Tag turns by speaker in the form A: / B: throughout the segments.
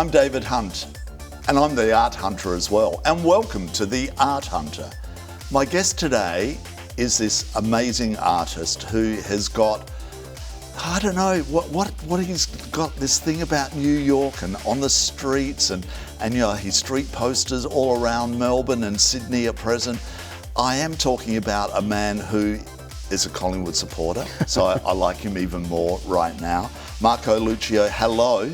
A: I'm David Hunt, and I'm the Art Hunter as well, and welcome to the Art Hunter. My guest today is this amazing artist who has got, I don't know, what he's got this thing about New York and on the streets and you know, his street posters all around Melbourne and Sydney at present. I am talking about a man who is a Collingwood supporter, so I like him even more right now. Marco Luccio, hello.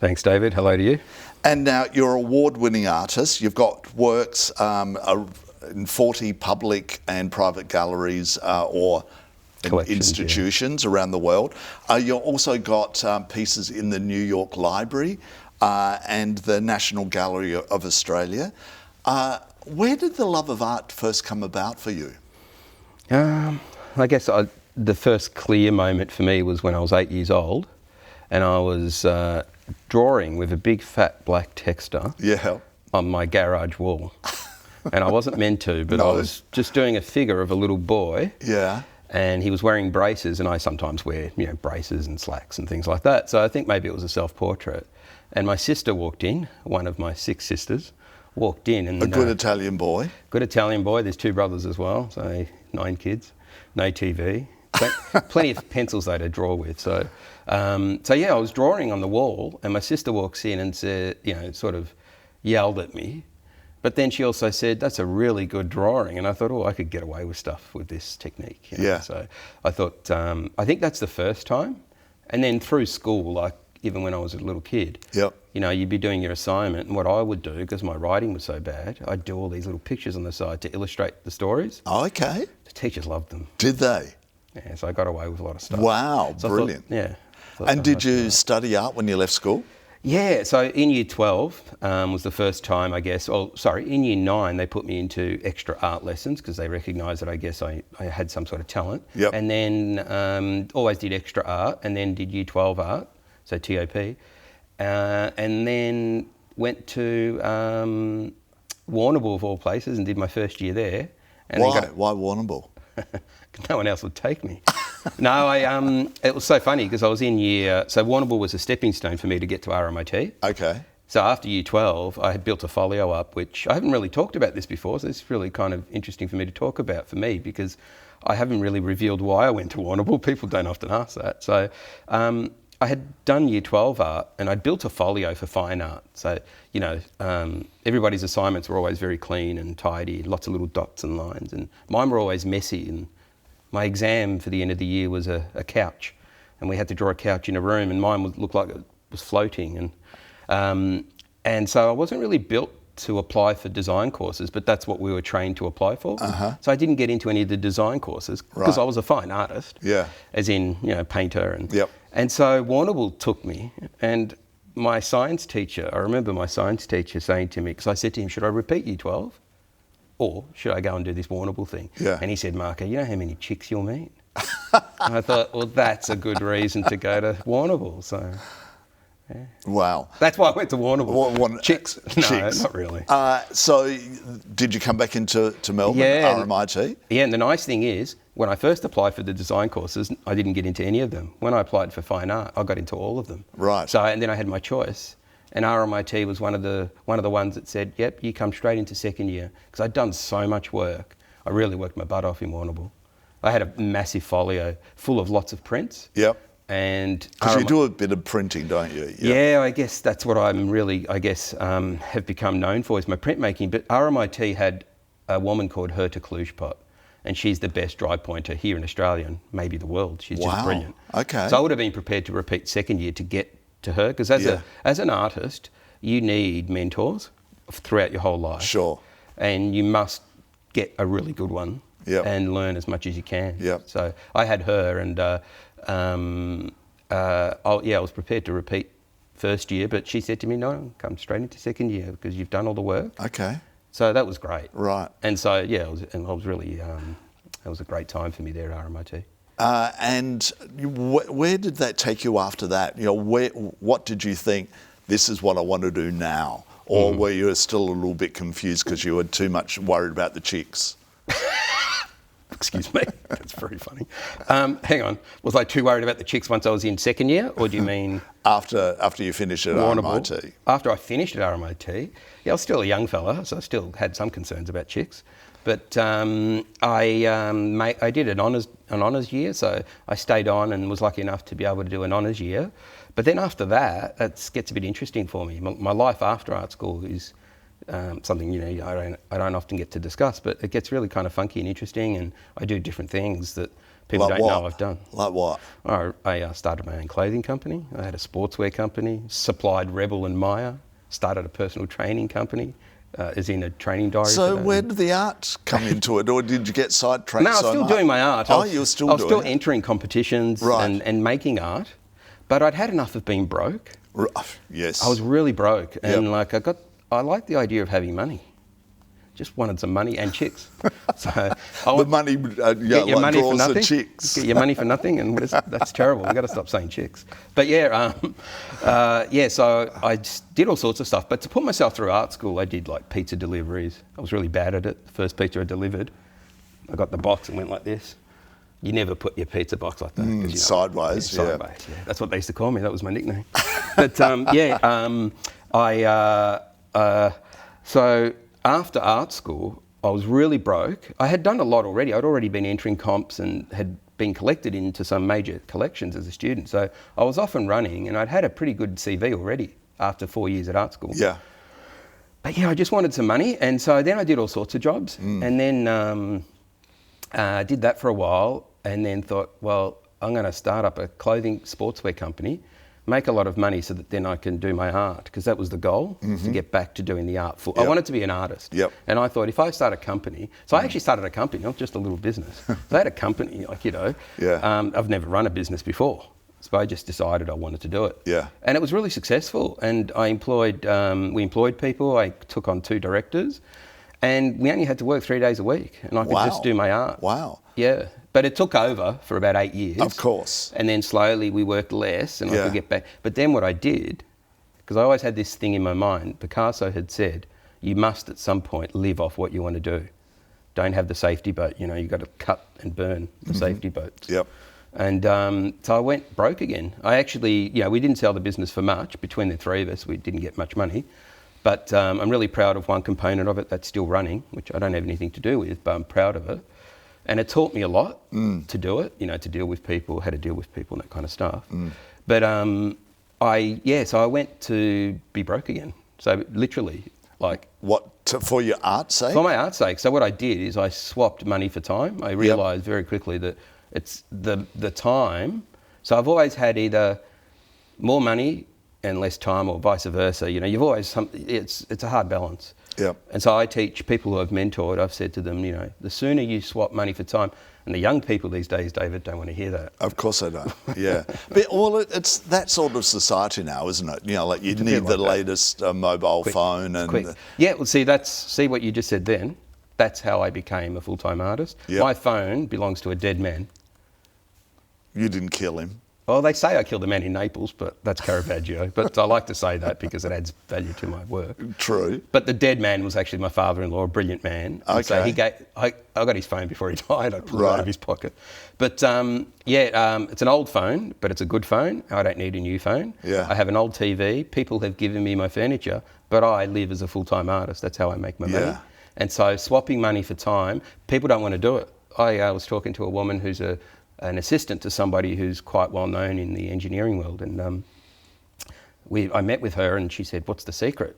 B: Thanks, David. Hello to you.
A: And now you're an award-winning artist. You've got works in 40 public and private galleries or institutions around the world. You've also got pieces in the New York Library and the National Gallery of Australia. Where did the love of art first come about for you?
B: I guess the first clear moment for me was when I was 8 years old and I was drawing with a big fat black texter on my garage wall. And I wasn't meant to, but I was just doing a figure of a little boy.
A: Yeah.
B: And he was wearing braces, and I sometimes wear, you know, braces and slacks and things like that. So I think maybe it was a self-portrait. And my sister walked in, one of my 6 sisters, walked in. And
A: a good Italian boy.
B: Good Italian boy. There's 2 brothers as well, so 9 kids. No TV. Plenty of pencils though to draw with. So yeah, I was drawing on the wall, and my sister walks in and said, you know, sort of yelled at me. But then she also said, "That's a really good drawing." And I thought, oh, I could get away with stuff with this technique. You know?
A: Yeah.
B: So I thought, I think that's the first time. And then through school, like even when I was a little kid, you know, you'd be doing your assignment, and what I would do, because my writing was so bad, I'd do all these little pictures on the side to illustrate the stories.
A: Oh, okay.
B: The teachers loved them.
A: Did they?
B: Yeah, so I got away with a lot of stuff.
A: Wow,
B: so
A: brilliant. And did you study art when you left school?
B: Yeah, so in year 12 was the first time, I guess, in year 9 they put me into extra art lessons because they recognised that I guess I had some sort of talent.
A: Yep.
B: And then always did extra art, and then did year 12 art, so TOP. And then went to Warrnambool of all places and did my first year there. And
A: Why? Why Warrnambool?
B: No one else would take me. No, it was so funny because I was in so Warrnambool was a stepping stone for me to get to RMIT.
A: Okay.
B: So after year 12, I had built a folio up, which I haven't really talked about this before, so it's really kind of interesting for me to talk about for me because I haven't really revealed why I went to Warrnambool. People don't often ask that. So I had done year 12 art and I'd built a folio for fine art. So, you know, everybody's assignments were always very clean and tidy, lots of little dots and lines, and mine were always messy. And my exam for the end of the year was a couch, and we had to draw a couch in a room, and mine looked like it was floating. And so I wasn't really built to apply for design courses, but that's what we were trained to apply for. So I didn't get into any of the design courses because I was a fine artist, as in, you know, painter. And so Warrnambool took me, and my science teacher, I remember my science teacher saying to me, because I said to him, should I repeat year 12? Or should I go and do this Warrnambool thing?
A: Yeah.
B: And he said, Marco, you know how many chicks you'll meet? And I thought, well, that's a good reason to go to Warrnambool. So, yeah.
A: Wow.
B: That's why I went to Warrnambool. Chicks? No, not really.
A: So did you come back into Melbourne, RMIT?
B: Yeah, and the nice thing is, when I first applied for the design courses, I didn't get into any of them. When I applied for fine art, I got into all of them.
A: Right.
B: So, and then I had my choice. And RMIT was one of the ones that said, yep, you come straight into second year. Because I'd done so much work. I really worked my butt off in Warrnambool. I had a massive folio full of lots of prints.
A: Yep.
B: And
A: because you do a bit of printing, don't you? Yep.
B: Yeah, I guess that's what I'm really, have become known for is my printmaking. But RMIT had a woman called Herta Kluijpot, and she's the best dry pointer here in Australia and maybe the world. She's just brilliant.
A: Okay.
B: So I would have been prepared to repeat second year to get to her, because as an artist, you need mentors throughout your whole life.
A: Sure. And
B: you must get a really good one and learn as much as you can.
A: Yep.
B: So I had her, and I was prepared to repeat first year, but she said to me, no, come straight into second year because you've done all the work.
A: Okay.
B: So that was great.
A: Right.
B: And so, it was really, it was a great time for me there at RMIT.
A: And where did that take you after that? You know, what did you think, this is what I want to do now? Or were you still a little bit confused because you were too much worried about the chicks?
B: Excuse me. That's very funny. Hang on. Was I too worried about the chicks once I was in second year, or do you mean
A: After you finished at RMIT?
B: After I finished at RMIT, yeah, I was still a young fella, so I still had some concerns about chicks. But I did an honours year, so I stayed on and was lucky enough to be able to do an honours year. But then after that, it gets a bit interesting for me. My life after art school is something I don't often get to discuss, but it gets really kind of funky and interesting, and I do different things that people don't know I've done.
A: Like what?
B: I started my own clothing company. I had a sportswear company, supplied Rebel and Maya, started a personal training company, as in a training diary.
A: So where did the art come into it, or did you get sidetracked?
B: No, I was still doing my art.
A: You were still doing it?
B: I was still entering competitions and making art, but I'd had enough of being broke.
A: Yes.
B: I was really broke, and I liked the idea of having money. Just wanted some money and chicks. So
A: the money,
B: get your money for nothing.
A: Chicks.
B: Get your money for nothing, and that's terrible. We've got to stop saying chicks. But so I just did all sorts of stuff. But to put myself through art school, I did like pizza deliveries. I was really bad at it. The first pizza I delivered, I got the box and went like this. You never put your pizza box like that.
A: Sideways,
B: sideways, yeah. That's what they used to call me. That was my nickname. But so after art school, I was really broke. I had done a lot already. I'd already been entering comps and had been collected into some major collections as a student. So I was off and running, and I'd had a pretty good CV already after 4 years at art school.
A: Yeah.
B: But I just wanted some money, and so then I did all sorts of jobs, and then did that for a while, and then thought, well, I'm going to start up a clothing sportswear company, make a lot of money so that then I can do my art, because that was the goal, to get back to doing the art. I wanted to be an artist.
A: Yep.
B: And I thought if I start a company, so I actually started a company, not just a little business. So I had a company, I've never run a business before. So I just decided I wanted to do it.
A: Yeah.
B: And it was really successful. And we employed people. I took on 2 directors, and we only had to work 3 days a week, and I could just do my art.
A: Wow.
B: Yeah. But it took over for about 8 years.
A: Of course.
B: And then slowly we worked less, and I could get back. But then what I did, because I always had this thing in my mind, Picasso had said, you must at some point live off what you want to do. Don't have the safety boat, you've got to cut and burn the safety boats.
A: Yep.
B: And so I went broke again. I actually, we didn't sell the business for much. Between the 3 of us, we didn't get much money. But I'm really proud of one component of it that's still running, which I don't have anything to do with, but I'm proud of it. And it taught me a lot to do it, to deal with people, how to deal with people and that kind of stuff. But so I went to be broke again. So literally,
A: for your art's sake?
B: For my art's sake. So what I did is I swapped money for time. I realised very quickly that it's the time. So I've always had either more money and less time, or vice versa. You've always it's a hard balance.
A: Yep.
B: And so I teach people who I've mentored, I've said to them, the sooner you swap money for time, and the young people these days, David, don't want to hear that.
A: Of course they don't, yeah. But it's that sort of society now, isn't it? You need the latest mobile phone. And
B: yeah, well, see what you just said then? That's how I became a full-time artist. Yep. My phone belongs to a dead man.
A: You didn't kill him?
B: Well, they say I killed a man in Naples, but that's Caravaggio. But I like to say that because it adds value to my work.
A: True.
B: But the dead man was actually my father-in-law, a brilliant man.
A: Okay.
B: So I got his phone before he died. I pulled it out of his pocket. But it's an old phone, but it's a good phone. I don't need a new phone.
A: Yeah.
B: I have an old TV. People have given me my furniture, but I live as a full-time artist. That's how I make my money. And so swapping money for time, people don't want to do it. I was talking to a woman who's an assistant to somebody who's quite well known in the engineering world, and I met with her, and she said, "What's the secret?"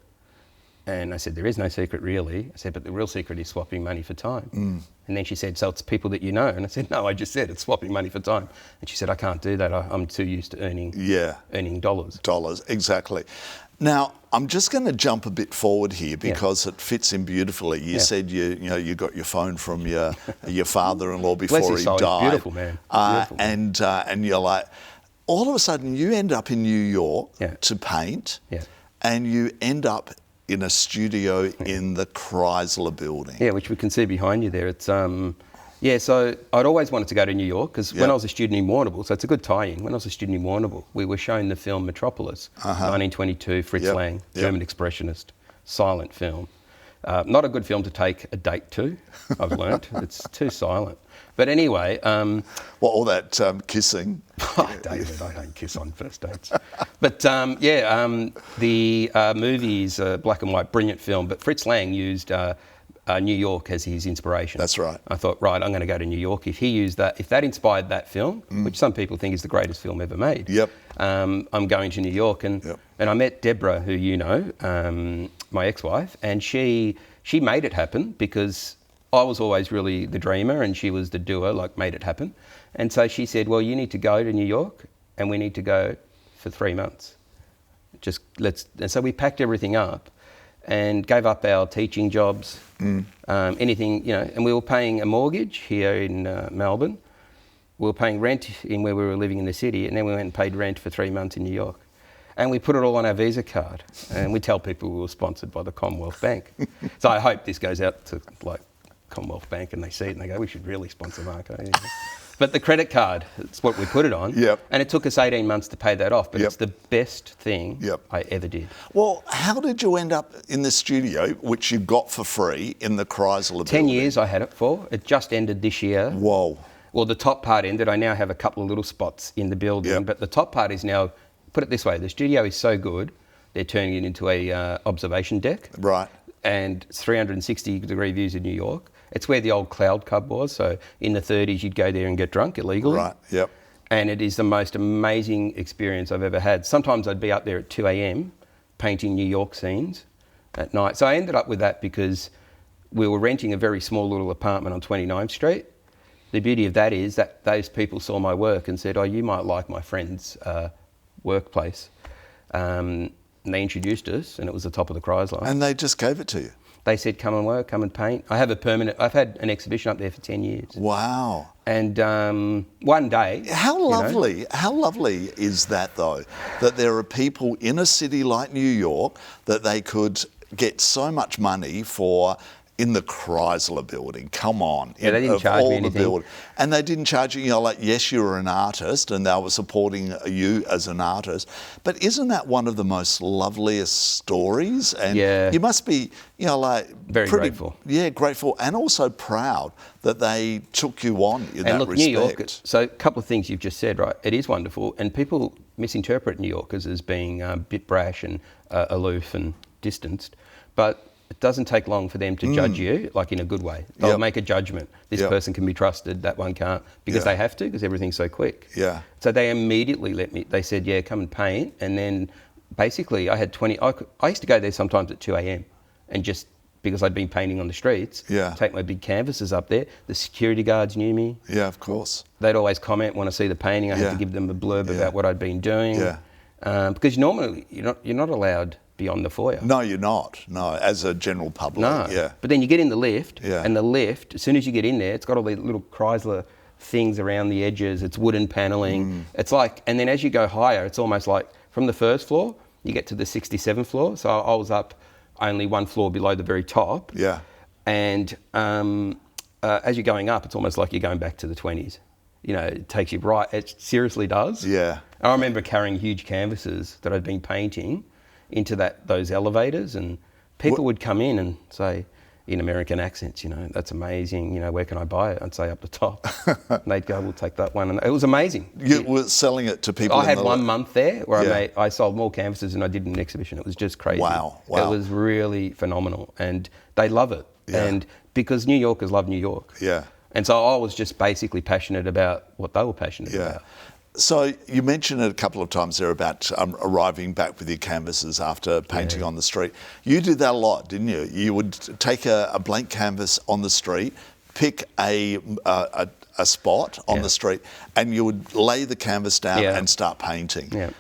B: And I said, "There is no secret really." I said, "But the real secret is swapping money for time." And then she said, "So it's people that you know?" And I said, "No, I just said it's swapping money for time." And she said, "I can't do that. I'm too used to earning dollars."
A: Dollars, exactly. Now, I'm just going to jump a bit forward here because it fits in beautifully. You said you got your phone from your father-in-law before he died.
B: He's beautiful man. Beautiful.
A: And you're like, all of a sudden you end up in New York to paint, and you end up in a studio in the Chrysler building.
B: Yeah, which we can see behind you there. It's so I'd always wanted to go to New York because when I was a student in Warrnambool, so it's a good tie-in. When I was a student in Warrnambool, we were shown the film Metropolis, 1922, Fritz Lang, German expressionist, silent film. Not a good film to take a date to, I've learnt. It's too silent. But anyway...
A: all that kissing.
B: Oh, David, I don't kiss on first dates. But the movie is a black and white, brilliant film, but Fritz Lang used New York as his inspiration.
A: That's right.
B: I thought, right, I'm going to go to New York. If he used that, if that inspired that film, which some people think is the greatest film ever made, I'm going to New York. And I met Deborah, who you know, my ex-wife, and she made it happen because I was always really the dreamer and she was the doer, like made it happen. And so she said, well, you need to go to New York and we need to go for 3 months. And so we packed everything up and gave up our teaching jobs, anything, you know, and we were paying a mortgage here in Melbourne. We were paying rent in where we were living in the city, and then we went and paid rent for 3 months in New York. And we put it all on our Visa card, and we tell people we were sponsored by the Commonwealth Bank. So I hope this goes out to like Commonwealth Bank and they see it and they go, we should really sponsor Marco. Yeah. But the credit card, it's what we put it on. And it took us 18 months to pay that off, but it's the best thing I ever did.
A: Well, how did you end up in the studio, which you got for free in the Chrysler
B: 10
A: building?
B: years I had it for. It just ended this year.
A: Whoa.
B: Well, the top part ended. I now have a couple of little spots in the building, but the top part is now, put it this way, the studio is so good, they're turning it into a observation deck.
A: Right.
B: And it's 360-degree views of New York. It's where the old Cloud Cub was. So in the 30s, you'd go there and get drunk illegally.
A: Right, yep.
B: And it is the most amazing experience I've ever had. Sometimes I'd be up there at 2 a.m. painting New York scenes at night. So I ended up with that because we were renting a very small little apartment on 29th Street. The beauty of that is that those people saw my work and said, oh, you might like my friend's workplace. And they introduced us, and it was the top of the Chrysler.
A: And they just gave it to you?
B: They said, come and work, come and paint. I've had an exhibition up there for 10 years.
A: Wow.
B: And one day...
A: How lovely is that, though, that there are people in a city like New York that they could get so much money for in the Chrysler building. Come on.
B: Yeah, they didn't charge me anything.
A: And they didn't charge you, you know, like, yes, you were an artist and they were supporting you as an artist. But isn't that one of the most loveliest stories? And you must be, you know, like...
B: Very grateful.
A: Yeah, grateful and also proud that they took you on in that respect.
B: New York, so a couple of things you've just said, right? It is wonderful. And people misinterpret New Yorkers as being a bit brash and aloof and distanced. But it doesn't take long for them to judge you, like in a good way. They'll make a judgment. This person can be trusted, that one can't, because they have to, because everything's so quick.
A: Yeah.
B: So they immediately they said, yeah, come and paint. And then basically I had 20, I used to go there sometimes at 2 a.m. and just, because I'd been painting on the streets, take my big canvases up there. The security guards knew me.
A: Yeah, of course.
B: They'd always comment, want to see the painting. I had to give them a blurb about what I'd been doing.
A: Yeah.
B: Because normally you're not allowed beyond the foyer.
A: No, you're not. No, as a general public.
B: No.
A: Yeah.
B: But then you get in the lift, and the lift, as soon as you get in there, it's got all these little Chrysler things around the edges. It's wooden paneling. It's like, and then as you go higher, it's almost like from the first floor, you get to the 67th floor. So I was up only one floor below the very top.
A: Yeah.
B: And as you're going up, it's almost like you're going back to the 20s. You know, it takes you right. It seriously does.
A: Yeah.
B: I remember carrying huge canvases that I'd been painting into those elevators, and people would come in and say, in American accents, you know, that's amazing, you know, where can I buy it? I'd say up the top. And they'd go, we'll take that one. And it was amazing.
A: You were selling it to people?
B: I had 1 month there where I sold more canvases than I did in an exhibition. It was just crazy.
A: Wow.
B: It was really phenomenal, and they love it. And because New Yorkers love New York.
A: Yeah.
B: And so I was just basically passionate about what they were passionate about.
A: So you mentioned it a couple of times there about arriving back with your canvases after painting on the street. You did that a lot, didn't you? You would take a blank canvas on the street, pick a spot on the street, and you would lay the canvas down and start painting. Yeah.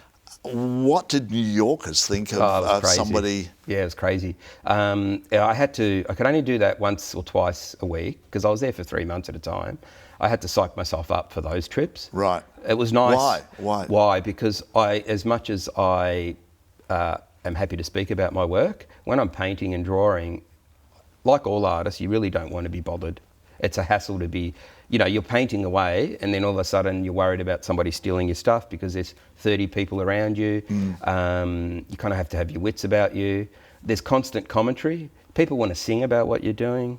A: What did New Yorkers think of somebody?
B: Yeah, it was crazy. I could only do that once or twice a week because I was there for 3 months at a time. I had to psych myself up for those trips.
A: Right.
B: It was nice.
A: Why?
B: Why? Because as much as I am happy to speak about my work, when I'm painting and drawing, like all artists, you really don't want to be bothered. It's a hassle to be, you know, you're painting away and then all of a sudden you're worried about somebody stealing your stuff because there's 30 people around you. You kind of have to have your wits about you. There's constant commentary. People want to sing about what you're doing.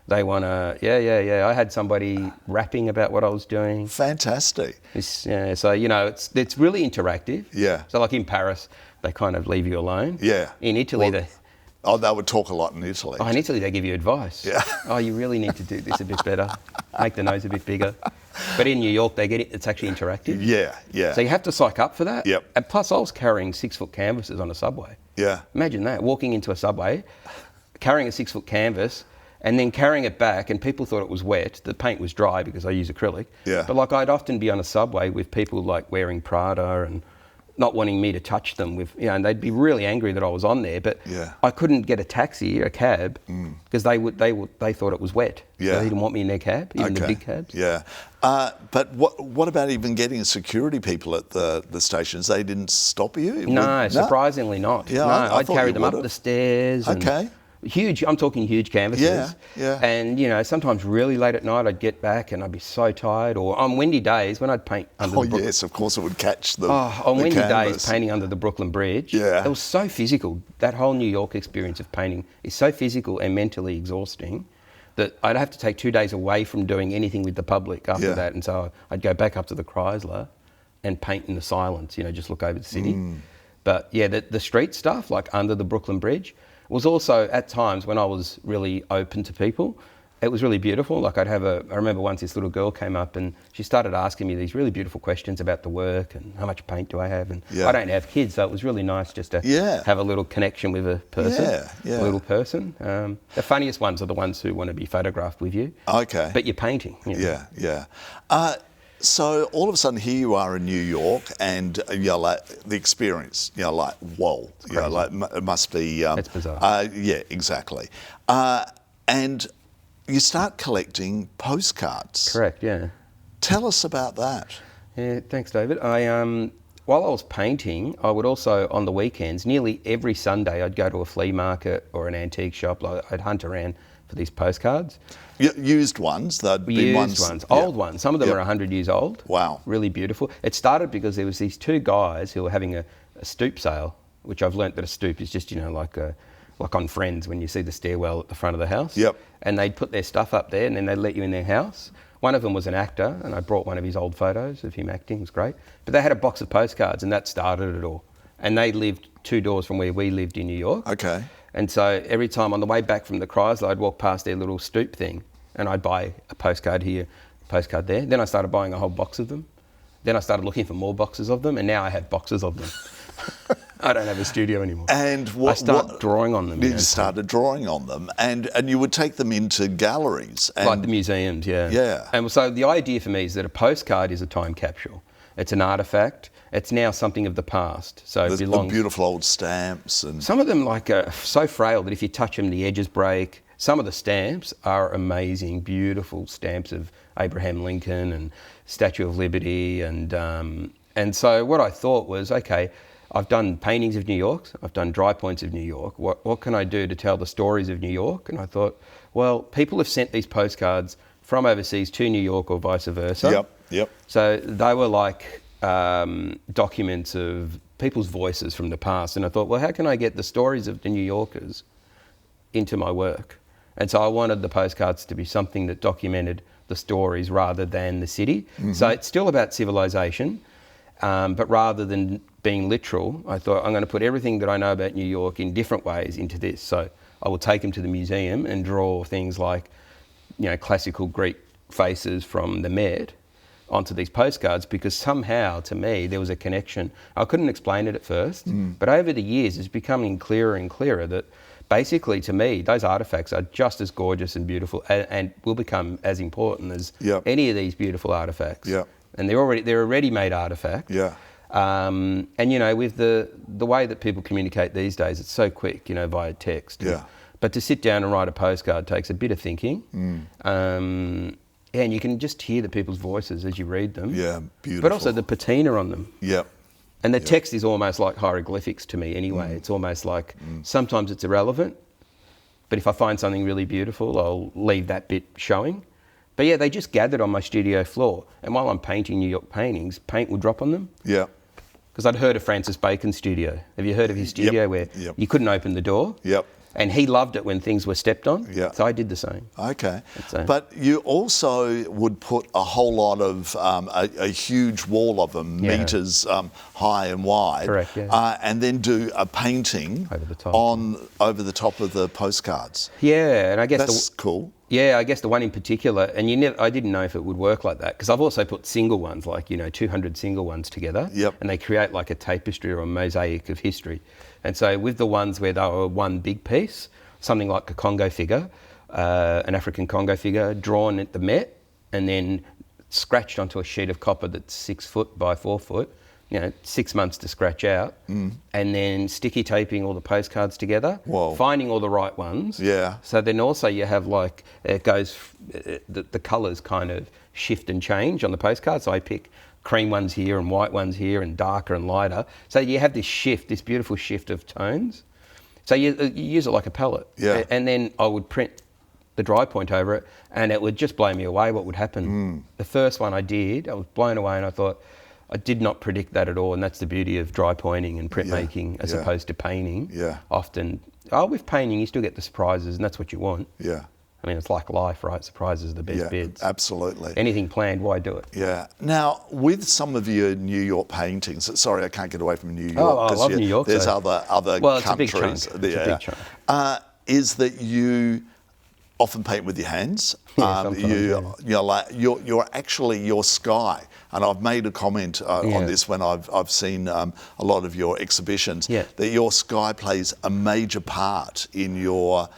B: They want to, yeah. I had somebody rapping about what I was doing.
A: Fantastic.
B: So, you know, it's really interactive.
A: Yeah.
B: So like in Paris, they kind of leave you alone.
A: Yeah.
B: In Italy,
A: they would talk a lot in Italy.
B: in Italy, they give you advice.
A: Yeah.
B: Oh, you really need to do this a bit better. Make the nose a bit bigger. But in New York, it's actually interactive.
A: Yeah.
B: So you have to psych up for that.
A: Yep.
B: And plus, I was carrying 6-foot canvases on a subway.
A: Yeah.
B: Imagine that, walking into a subway, carrying a 6-foot canvas, and then carrying it back, and people thought it was wet. The paint was dry because I use acrylic.
A: Yeah.
B: But like I'd often be on a subway with people like wearing Prada and not wanting me to touch them with, you know, and they'd be really angry that I was on there, but
A: Yeah.
B: I couldn't get a taxi or a cab because they thought it was wet.
A: Yeah.
B: So they didn't want me in their cab, even the big cabs.
A: Yeah. But what about even getting security people at the stations? They didn't stop you?
B: No, surprisingly not.
A: Yeah,
B: no,
A: I
B: I'd
A: thought
B: carry
A: you
B: them up
A: would've.
B: the stairs.
A: Okay.
B: Huge, I'm talking huge canvases.
A: Yeah.
B: And, you know, sometimes really late at night I'd get back and I'd be so tired. Or on windy days when I'd paint under the Brooklyn...
A: yes, of course it would catch the
B: on
A: the
B: windy
A: canvas.
B: days painting under the Brooklyn Bridge.
A: Yeah.
B: It was so physical. That whole New York experience of painting is so physical and mentally exhausting that I'd have to take 2 days away from doing anything with the public after that. And so I'd go back up to the Chrysler and paint in the silence, you know, just look over the city. But yeah, the street stuff, like under the Brooklyn Bridge, was also at times when I was really open to people, it was really beautiful. Like I remember once this little girl came up and she started asking me these really beautiful questions about the work and how much paint do I have? And I don't have kids, so it was really nice just to have a little connection with a person, a little person. The funniest ones are the ones who want to be photographed with you.
A: Okay.
B: But you're painting. You know.
A: Yeah. So all of a sudden here you are in New York, and you're like the experience, you know, like whoa, you know, like it must be.
B: It's bizarre.
A: Yeah, exactly. And you start collecting postcards.
B: Correct. Yeah.
A: Tell us about that.
B: Yeah. Thanks, David. While I was painting, I would also on the weekends, nearly every Sunday, I'd go to a flea market or an antique shop. I'd hunt around for these postcards.
A: Used ones, they'd be
B: old ones. Some of them are 100 years old.
A: Wow.
B: Really beautiful. It started because there was these two guys who were having a stoop sale, which I've learnt that a stoop is just, you know, like on Friends when you see the stairwell at the front of the house.
A: Yep.
B: And they'd put their stuff up there and then they'd let you in their house. One of them was an actor and I brought one of his old photos of him acting. It was great. But they had a box of postcards and that started it all. And they lived 2 doors from where we lived in New York.
A: Okay.
B: And so every time on the way back from the Chrysler, I'd walk past their little stoop thing and I'd buy a postcard here, a postcard there. Then I started buying a whole box of them. Then I started looking for more boxes of them, and now I have boxes of them. I don't have a studio anymore.
A: And
B: I started drawing on them.
A: You started drawing on them, and you would take them into galleries. And
B: like the museums, yeah.
A: Yeah.
B: And so the idea for me is that a postcard is a time capsule. It's an artefact. It's now something of the past. So it belongs.
A: The beautiful old stamps and
B: some of them are so frail that if you touch them, the edges break. Some of the stamps are amazing, beautiful stamps of Abraham Lincoln and Statue of Liberty, and so what I thought was, okay, I've done paintings of New York, I've done dry points of New York. What can I do to tell the stories of New York? And I thought, well, people have sent these postcards from overseas to New York or vice versa.
A: Yep.
B: So they were like documents of people's voices from the past. And I thought, well, how can I get the stories of the New Yorkers into my work? And so I wanted the postcards to be something that documented the stories rather than the city. Mm-hmm. So it's still about civilization, but rather than being literal, I thought I'm going to put everything that I know about New York in different ways into this. So I will take them to the museum and draw things like, you know, classical Greek faces from the Met onto these postcards, because somehow, to me, there was a connection. I couldn't explain it at first, but over the years, it's becoming clearer and clearer that basically, to me, those artefacts are just as gorgeous and beautiful and will become as important as any of these beautiful artefacts.
A: Yep.
B: And they're a ready-made artefact.
A: Yeah.
B: And, you know, with the way that people communicate these days, it's so quick, you know, via text.
A: Yeah.
B: But to sit down and write a postcard takes a bit of thinking. And you can just hear the people's voices as you read them.
A: Yeah, beautiful.
B: But also the patina on them.
A: Yep.
B: And the text is almost like hieroglyphics to me anyway. It's almost like sometimes it's irrelevant, but if I find something really beautiful, I'll leave that bit showing. But yeah, they just gathered on my studio floor. And while I'm painting New York paintings, paint would drop on them.
A: Yeah.
B: Because I'd heard of Francis Bacon's studio. Have you heard of his studio where you couldn't open the door?
A: Yep.
B: And he loved it when things were stepped on.
A: Yeah.
B: So I did the same.
A: Okay.
B: So-
A: But you also would put a whole lot of, a huge wall of them,
B: Yeah.
A: metres high and wide.
B: Correct, yeah.
A: And then do a painting
B: Over the top.
A: over the top of the postcards.
B: Yeah, and I guess
A: That's cool.
B: Yeah, I guess the one in particular, and I didn't know if it would work like that, because I've also put single ones, like, 200 single ones together,
A: Yep.
B: and they create like a tapestry or a mosaic of history. And so with the ones where they were one big piece, something like a Congo figure, an African Congo figure, drawn at the Met, and then scratched onto a sheet of copper that's 6 foot by 4 foot, 6 months to scratch out, and then sticky taping all the postcards together,
A: Whoa.
B: finding all the right ones.
A: Yeah.
B: So then also you have like, it goes, the colours kind of shift and change on the postcards. So I pick cream ones here and white ones here and darker and lighter. So you have this shift, this beautiful shift of tones. So you use it like a palette.
A: Yeah.
B: And then I would print the dry point over it, and it would just blow me away what would happen. The first one I did, I was blown away, and I thought, I did not predict that at all, and that's the beauty of dry pointing and printmaking as opposed to painting.
A: Yeah.
B: Often, with painting, you still get the surprises, and that's what you want.
A: Yeah.
B: I mean, it's like life, right? Surprises are the best
A: Yeah,
B: bits.
A: absolutely.
B: Anything planned, why do it?
A: Yeah. Now, with some of your New York paintings, sorry, I can't get away from New York.
B: Oh, I
A: 'cause
B: love New York,
A: There's
B: so-
A: other
B: Well, it's a big
A: countries.
B: chunk. It's a big chunk.
A: Is that you often paint with your hands?
B: Yeah, sometimes,
A: You're actually your sky. And I've made a comment on this when I've seen a lot of your exhibitions, that your sky plays a major part in your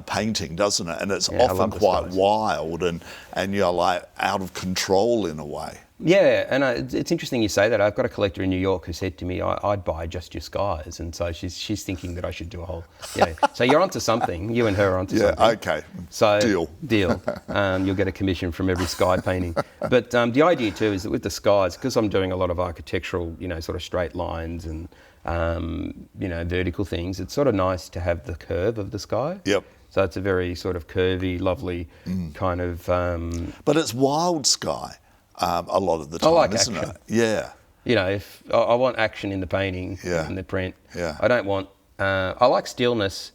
A: painting, doesn't it? And it's
B: I
A: often
B: love the
A: quite
B: skies.
A: wild and you're like out of control in a way.
B: Yeah, and it's interesting you say that. I've got a collector in New York who said to me, I'd buy just your skies. And so she's thinking that I should do a whole... Yeah. So you're onto something. You and her are onto something.
A: Yeah, okay.
B: So,
A: Deal.
B: You'll get a commission from every sky painting. But the idea too is that with the skies, because I'm doing a lot of architectural, sort of straight lines and, vertical things, it's sort of nice to have the curve of the sky.
A: Yep.
B: So it's a very sort of curvy, lovely kind of...
A: But it's wild sky a lot of the time,
B: I like
A: isn't
B: action.
A: it? Yeah.
B: If I want action in the painting, in the print.
A: Yeah.
B: I don't want... I like stillness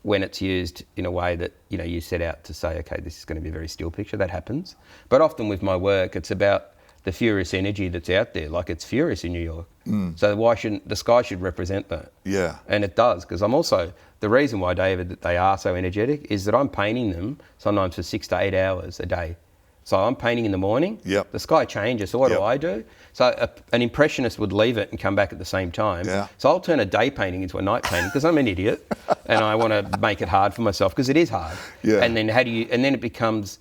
B: when it's used in a way that, you set out to say, okay, this is going to be a very still picture. That happens. But often with my work, it's about the furious energy that's out there. Like, it's furious in New York. So why shouldn't... The sky should represent that.
A: Yeah.
B: And it does, because I'm also... The reason why, David, that they are so energetic is that I'm painting them sometimes for 6 to 8 hours a day. So I'm painting in the morning.
A: Yep.
B: The sky changes. So what do I do? So an impressionist would leave it and come back at the same time.
A: Yeah.
B: So I'll turn a day painting into a night painting because I'm an idiot and I want to make it hard for myself because it is hard.
A: Yeah.
B: And then it becomes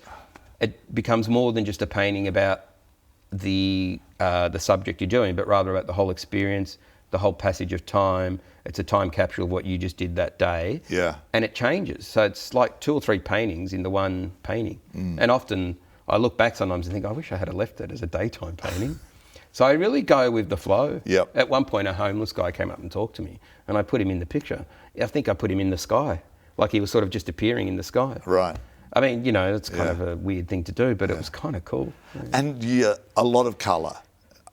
B: more than just a painting about the subject you're doing, but rather about the whole experience, the whole passage of time. It's a time capsule of what you just did that day.
A: Yeah.
B: And it changes. So it's like 2 or 3 paintings in the one painting. And often I look back sometimes and think, I wish I had left it as a daytime painting. So I really go with the flow.
A: Yep.
B: At one point, a homeless guy came up and talked to me, and I put him in the picture. I think I put him in the sky, like he was sort of just appearing in the sky.
A: Right.
B: I mean, it's kind of a weird thing to do, but it was kind of cool.
A: And a lot of colour.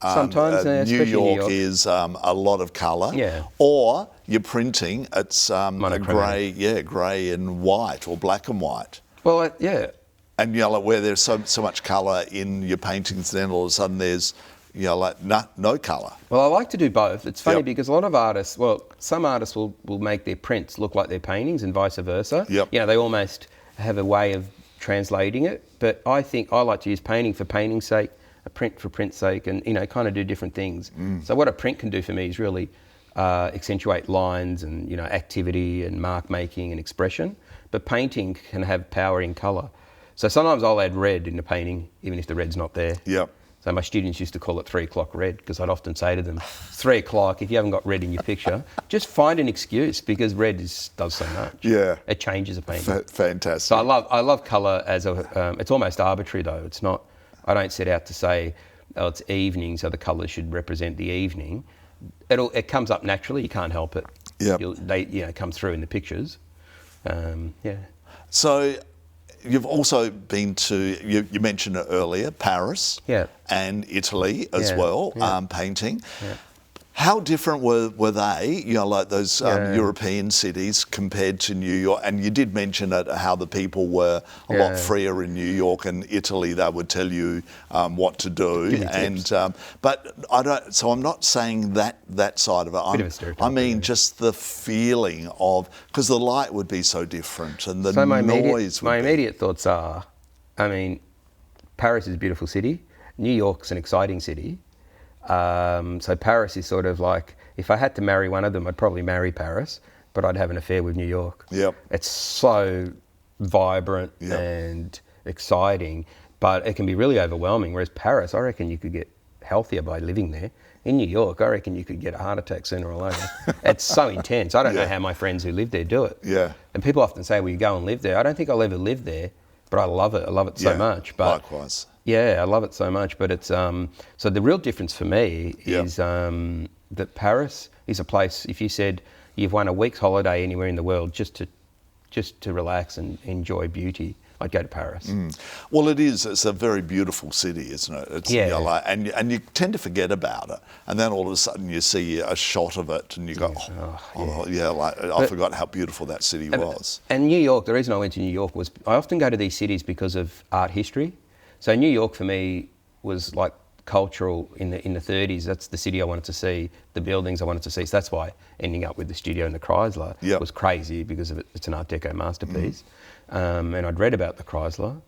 B: Sometimes,
A: New
B: especially
A: York,
B: New York
A: is a lot of colour.
B: Yeah.
A: Or you're printing, it's
B: Monochromatic.
A: grey and white or black and white.
B: Well, yeah.
A: And where there's so much colour in your paintings, then all of a sudden there's no colour.
B: Well, I like to do both. It's funny
A: Yep.
B: because a lot of artists, some artists will make their prints look like their paintings and vice versa.
A: Yep.
B: They almost have a way of translating it. But I think I like to use painting for painting's sake, a print for print's sake, and kind of do different things. So what a print can do for me is really accentuate lines and activity and mark making and expression. But painting can have power in colour. So sometimes I'll add red in the painting, even if the red's not there.
A: Yep.
B: So my students used to call it 3 o'clock red because I'd often say to them, 3 o'clock, if you haven't got red in your picture, just find an excuse because red does so much.
A: Yeah.
B: It changes a painting.
A: Fantastic.
B: So I love colour as it's almost arbitrary though. It's not, I don't set out to say, oh, it's evening, so the colours should represent the evening. It comes up naturally, you can't help it.
A: Yep.
B: They come through in the pictures.
A: So you've also been to, you mentioned it earlier, Paris
B: Yeah.
A: and Italy as
B: Yeah,
A: well,
B: yeah.
A: painting.
B: Yeah.
A: How different were they, like those European cities compared to New York? And you did mention how the people were a lot freer in New York, and Italy, they would tell you what to do. But I don't. So I'm not saying that side of it. I mean just the feeling of, because the light would be so different and the noise.
B: My immediate thoughts are, I mean, Paris is a beautiful city. New York's an exciting city. So Paris is sort of like, if I had to marry one of them, I'd probably marry Paris, but I'd have an affair with New York.
A: Yep.
B: It's so vibrant and exciting, but it can be really overwhelming. Whereas Paris, I reckon you could get healthier by living there. In New York, I reckon you could get a heart attack sooner or later. It's so intense. I don't know how my friends who live there do it.
A: Yeah.
B: And people often say, well, you go and live there. I don't think I'll ever live there, but I love it. I love it so much. But
A: likewise.
B: Yeah, I love it so much, but it's so the real difference for me is that Paris is a place. If you said you've won a week's holiday anywhere in the world just to relax and enjoy beauty, I'd go to Paris.
A: Well, it is. It's a very beautiful city, isn't it? It's, and you tend to forget about it, and then all of a sudden you see a shot of it, and you go, I forgot how beautiful that city was.
B: And New York. The reason I went to New York was I often go to these cities because of art history. So New York for me was like cultural in the 30s. That's the city I wanted to see, the buildings I wanted to see. So that's why ending up with the studio in the Chrysler was crazy, because of it's an Art Deco masterpiece. And I'd read about the Chrysler,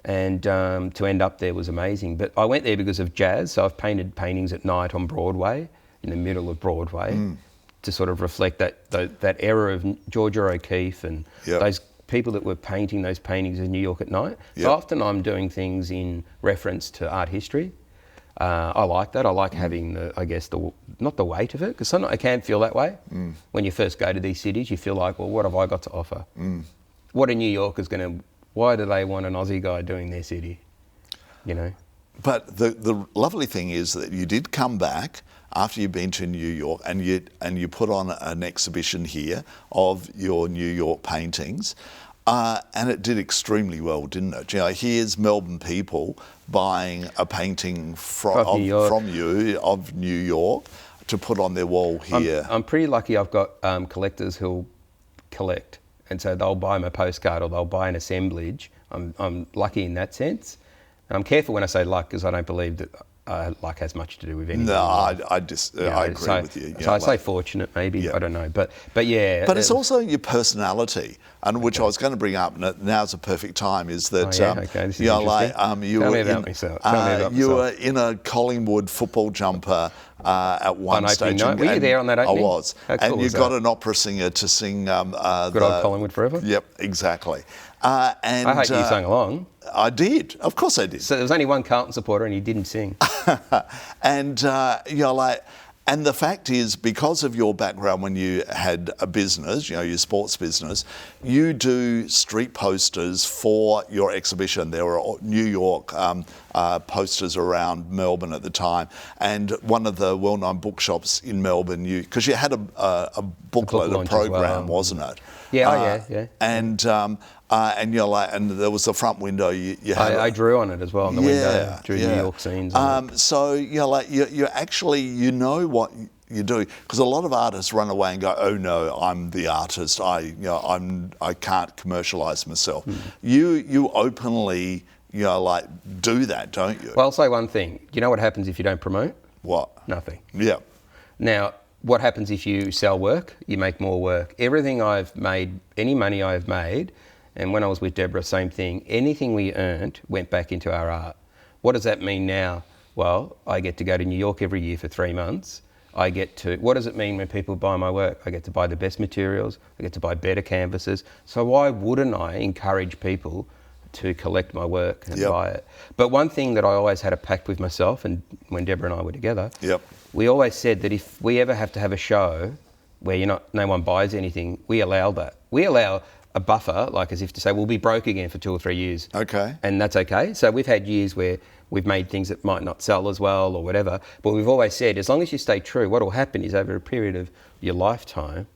B: and to end up there was amazing. But I went there because of jazz. So I've painted paintings at night on Broadway, in the middle of Broadway, to sort of reflect that era of Georgia O'Keeffe and those people that were painting those paintings in New York at night. So often I'm doing things in reference to art history. I like that. I like having not the weight of it, because sometimes I can feel that way. When you first go to these cities, you feel like, well, what have I got to offer? What are New Yorkers why do they want an Aussie guy doing their city?
A: But the lovely thing is that you did come back after you've been to New York, and you put on an exhibition here of your New York paintings, and it did extremely well, didn't it? Here's Melbourne people buying a painting from you of New York to put on their wall here.
B: I'm pretty lucky. I've got collectors who'll collect, and so they'll buy my postcard or they'll buy an assemblage. I'm lucky in that sense. And I'm careful when I say luck, because I don't believe that luck has much to do with anything.
A: No, I agree with you.
B: So I say fortunate, maybe. I don't know, but yeah.
A: But it's also your personality, and which I was going to bring up. And now's a perfect time. Is that
B: this is
A: you were in a Collingwood football jumper at one stage.
B: Were you there on that opening?
A: I was, and you got an opera singer to sing.
B: Good old Collingwood Forever.
A: Yep, exactly.
B: And I hope you sang along.
A: I did, of course I did.
B: So there was only one Carlton supporter, and he didn't sing.
A: And and the fact is, because of your background when you had a business, your sports business, you do street posters for your exhibition. There were New York posters around Melbourne at the time, and one of the well-known bookshops in Melbourne, because you had a booklet, a program, wasn't it?
B: Yeah,
A: and you're like, and there was the front window. You had.
B: I drew on it as well on the window. Drew New York scenes.
A: So you actually know what you do, because a lot of artists run away and go, oh no, I'm the artist. I can't commercialise myself. You openly do that, don't you?
B: Well, I'll say one thing. Do you know what happens if you don't promote?
A: What?
B: Nothing.
A: Yeah.
B: Now, what happens if you sell work? You make more work. Everything I've made, any money I've made, and when I was with Deborah, same thing, anything we earned went back into our art. What does that mean now? Well, I get to go to New York every year for 3 months. What does it mean when people buy my work? I get to buy the best materials, I get to buy better canvases. So why wouldn't I encourage people to collect my work and buy it? But one thing that I always had a pact with myself, and when Deborah and I were together, we always said that if we ever have to have a show where no one buys anything, we allow that. We allow a buffer, like as if to say we'll be broke again for 2 or 3 years.
A: Okay.
B: And that's okay. So we've had years where we've made things that might not sell as well or whatever, but we've always said as long as you stay true, what will happen is over a period of your lifetime,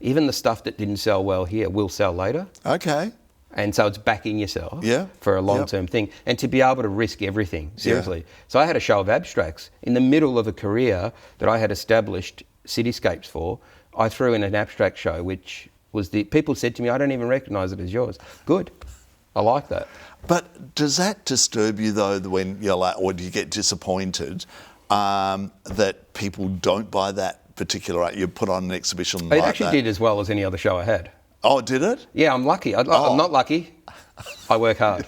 B: even the stuff that didn't sell well here will sell later.
A: Okay.
B: And so it's backing yourself
A: Yeah.
B: for a long-term thing. And to be able to risk everything, seriously. So I had a show of abstracts in the middle of a career that I had established cityscapes for. I threw in an abstract show, which was people said to me, I don't even recognise it as yours. Good. I like that.
A: But does that disturb you though, when you're like, or do you get disappointed that people don't buy that particular art? You put on an exhibition like that.
B: It actually did as well as any other show I had.
A: Oh, did it?
B: Yeah, I'm lucky. I'm not lucky. I work hard.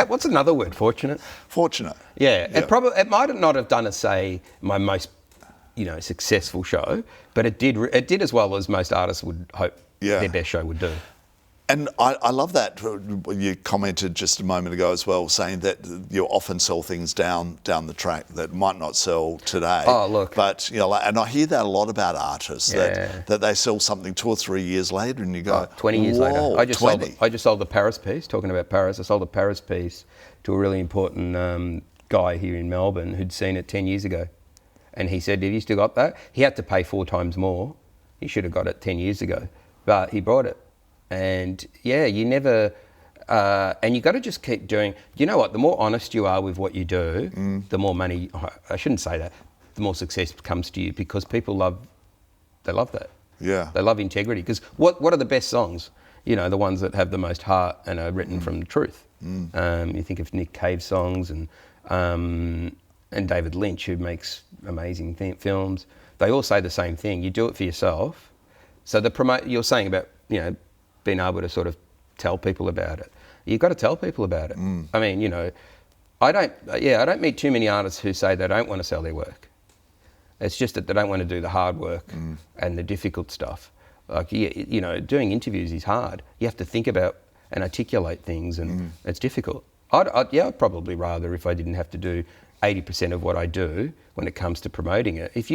B: What's another word? Fortunate?
A: Fortunate.
B: Yeah. It might not have done as, say, my most, successful show, but it did as well as most artists would hope their best show would do.
A: And I love that you commented just a moment ago as well, saying that you often sell things down the track that might not sell today.
B: Oh, look.
A: But, and I hear that a lot about artists, that they sell something 2 or 3 years later and you go,
B: 20 years later. I just
A: 20.
B: sold the Paris piece, talking about Paris, I sold the Paris piece to a really important guy here in Melbourne who'd seen it 10 years ago. And he said, have you still got that? He had to pay 4 times more. He should have got it 10 years ago. But he brought it. And you never, and you got to just keep doing, you know what, the more honest you are with what you do, the more money, I shouldn't say that, the more success comes to you, because people love that.
A: Yeah.
B: They love integrity. Because what are the best songs? The ones that have the most heart and are written from the truth. You think of Nick Cave songs and David Lynch, who makes amazing films. They all say the same thing. You do it for yourself. So you're saying about, being able to sort of tell people about it. You've got to tell people about it. I mean, I don't meet too many artists who say they don't want to sell their work. It's just that they don't want to do the hard work and the difficult stuff. Like, doing interviews is hard. You have to think about and articulate things, and it's difficult. I'd probably rather if I didn't have to do 80% of what I do when it comes to promoting it. If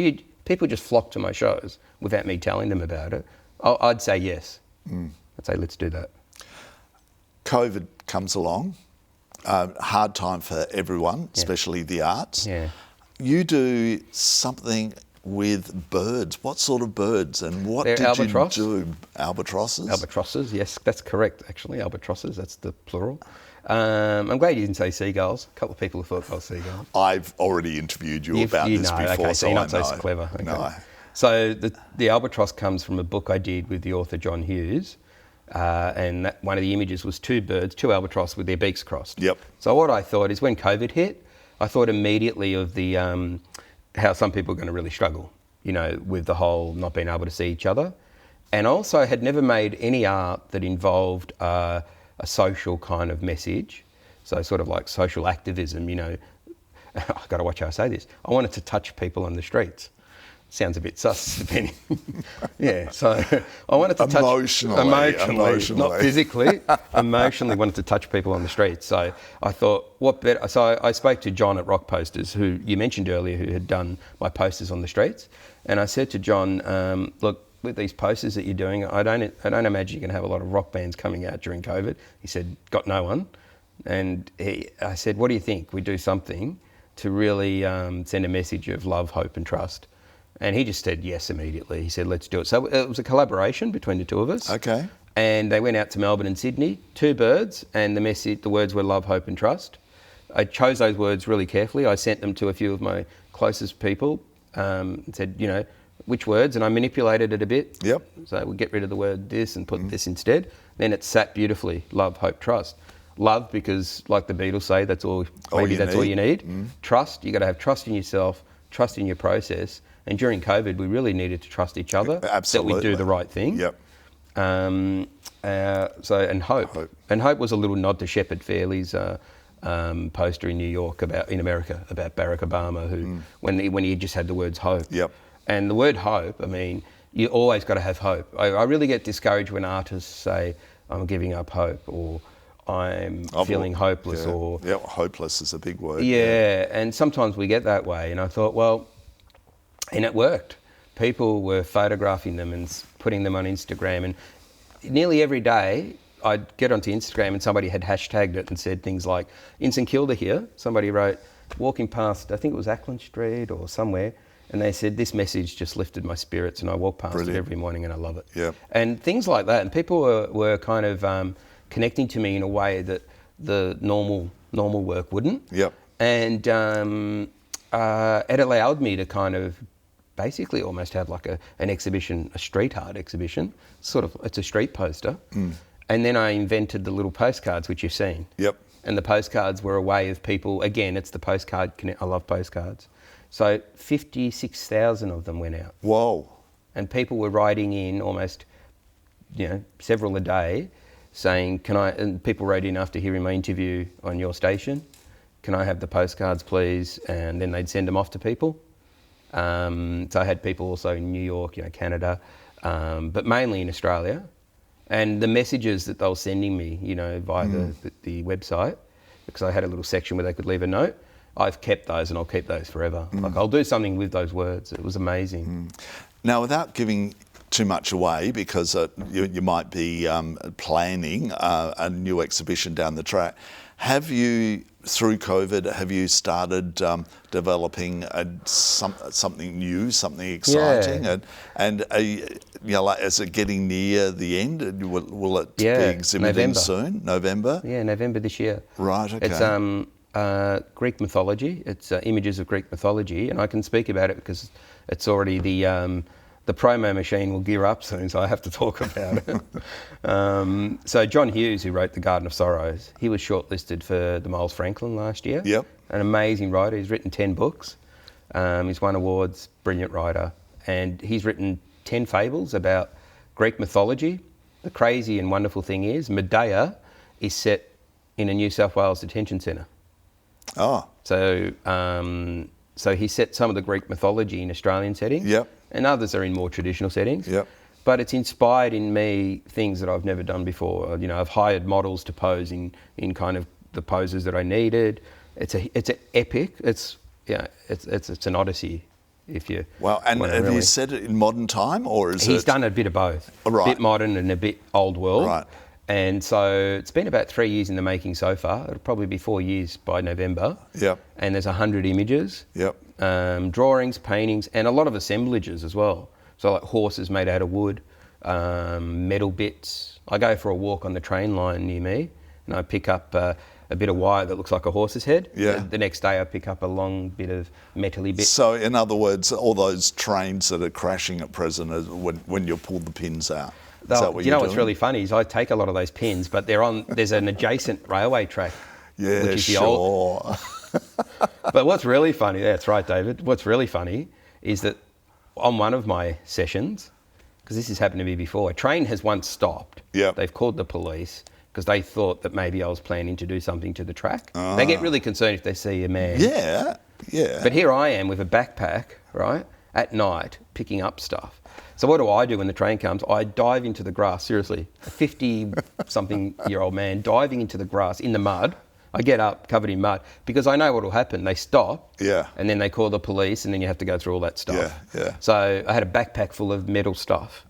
B: people just flock to my shows without me telling them about it, I'd say yes. I'd say, let's do that.
A: COVID comes along, hard time for everyone, especially the arts.
B: Yeah.
A: You do something with birds. What sort of birds, and what did you do? Albatrosses?
B: Albatrosses, yes, that's correct, actually. Albatrosses, that's the plural. I'm glad you didn't say seagulls. A couple of people have thought they were seagulls.
A: I've already interviewed you about this before,
B: okay, so you're not so clever. Okay. No. So the albatross comes from a book I did with the author John Hughes, and one of the images was 2 birds, 2 albatross with their beaks crossed.
A: Yep.
B: So what I thought is, when COVID hit, I thought immediately of the how some people are going to really struggle, with the whole not being able to see each other. And also had never made any art that involved a social kind of message, so sort of like social activism, I've got to watch how I say this. I wanted to touch people on the streets. Sounds a bit sus, depending. Yeah, so I wanted to touch... Emotionally. Not physically. Emotionally wanted to touch people on the streets. So I thought, what better... So I spoke to John at Rock Posters, who you mentioned earlier, who had done my posters on the streets. And I said to John, look, with these posters that you're doing, I don't imagine you're going to have a lot of rock bands coming out during COVID. He said, got no one. And I said, what do you think? We do something to really send a message of love, hope and trust. And he just said yes immediately. He said, let's do it. So it was a collaboration between the 2 of us.
A: Okay.
B: And they went out to Melbourne and Sydney, 2 birds, and the words were love, hope and trust. I chose those words really carefully. I sent them to a few of my closest people and said, which words, and I manipulated it a bit.
A: Yep.
B: So we'll get rid of the word this and put this instead. Then it sat beautifully, love, hope, trust. Love, because like the Beatles say, that's all you need. Trust, you got to have trust in yourself, trust in your process. And during COVID, we really needed to trust each other.
A: Absolutely.
B: That we do the right thing.
A: Yep.
B: And hope. And hope was a little nod to Shepard Fairley's poster in New York in America about Barack Obama, who when he just had the words hope.
A: Yep.
B: And the word hope, I mean, you always got to have hope. I really get discouraged when artists say, I'm giving up hope, or I'm feeling hopeless.
A: Hopeless is a big word.
B: Yeah, and sometimes we get that way. And I thought, well, and it worked. People were photographing them and putting them on Instagram, and nearly every day I'd get onto Instagram and somebody had hashtagged it and said things like, in St Kilda here, somebody wrote, walking past, I think it was Ackland Street or somewhere, and they said, this message just lifted my spirits and I walk past it every morning and I love it.
A: Yep.
B: And things like that. And people were kind of connecting to me in a way that the normal work wouldn't.
A: Yep.
B: And it allowed me to kind of basically almost have like an exhibition, a street art exhibition. It's a street poster. And then I invented the little postcards, which you've seen.
A: Yep.
B: And the postcards were a way of people, again, it's the postcard, I love postcards. So 56,000 of them went out.
A: Whoa.
B: And people were writing in almost, several a day saying, and people wrote in after hearing my interview on your station, can I have the postcards, please? And then they'd send them off to people. So I had people also in New York, Canada, but mainly in Australia. And the messages that they were sending me, via the website, because I had a little section where they could leave a note, I've kept those and I'll keep those forever. Like I'll do something with those words. It was amazing.
A: Now, without giving too much away, because you might be planning a new exhibition down the track, have you, through COVID, have you started developing something new, something exciting?
B: Yeah.
A: And is it getting near the end? Will it be exhibited
B: November.
A: soon? November?
B: Yeah, November this year.
A: Right, okay.
B: It's Greek mythology. It's images of Greek mythology, and I can speak about it because it's already the promo machine will gear up soon, so I have to talk about it. So John Hughes, who wrote The Garden of Sorrows, he was shortlisted for the Miles Franklin last year.
A: Yep.
B: An amazing writer. He's written 10 books. He's won awards, brilliant writer. And he's written 10 fables about Greek mythology. The crazy and wonderful thing is Medea is set in a New South Wales detention centre.
A: Oh.
B: So he set some of the Greek mythology in Australian settings.
A: Yep.
B: And others are in more traditional settings.
A: Yep.
B: But it's inspired in me things that I've never done before. I've hired models to pose in kind of the poses that I needed. It's an epic. It's an odyssey. If you
A: and have you set it in modern time, or is
B: He's done a bit of both.
A: Right.
B: A bit modern and a bit old world.
A: Right.
B: And so it's been about 3 years in the making so far. It'll probably be 4 years by November.
A: Yep.
B: And there's 100 images.
A: Yep.
B: Drawings, paintings, and a lot of assemblages as well. So like horses made out of wood, metal bits. I go for a walk on the train line near me, and I pick up a bit of wire that looks like a horse's head.
A: Yeah.
B: The next day I pick up a long bit of metally bit.
A: So in other words, all those trains that are crashing at present are when you pull the pins out. Is that what you're doing?
B: What's really funny is I take a lot of those pins, but there's an adjacent railway track.
A: Yeah,
B: which is the
A: sure.
B: old. But what's really funny, that's right, David, what's really funny is that on one of my sessions, because this has happened to me before, a train has once stopped.
A: Yep.
B: They've called the police because they thought that maybe I was planning to do something to the track. They get really concerned if they see a man.
A: Yeah, yeah.
B: But here I am with a backpack, right, at night, picking up stuff. So what do I do when the train comes? I dive into the grass, seriously. A 50-something-year-old man diving into the grass in the mud. I get up covered in mud because I know what will happen. They stop, and then they call the police, and then you have to go through all that stuff.
A: Yeah.
B: So I had a backpack full of metal stuff.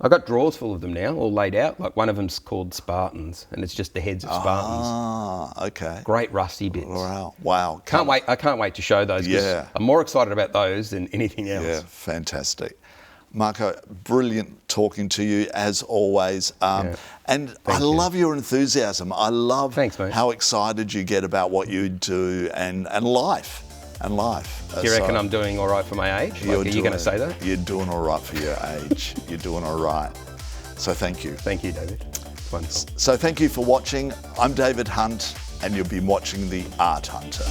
B: I got drawers full of them now, all laid out. Like one of them's called Spartans, and it's just the heads of Spartans.
A: Ah, okay.
B: Great rusty bits.
A: Wow.
B: I can't wait to show those.
A: Yeah.
B: I'm more excited about those than anything else.
A: Yeah, fantastic. Marco, brilliant talking to you as always. And I love your enthusiasm. I love how excited you get about what you do and life. Do
B: you reckon I'm doing all right for my age? Are you going to say that?
A: You're doing all right for your age. You're doing all right. So thank you.
B: Thank you, David. It's wonderful.
A: So thank you for watching. I'm David Hunt, and you've been watching The Art Hunter.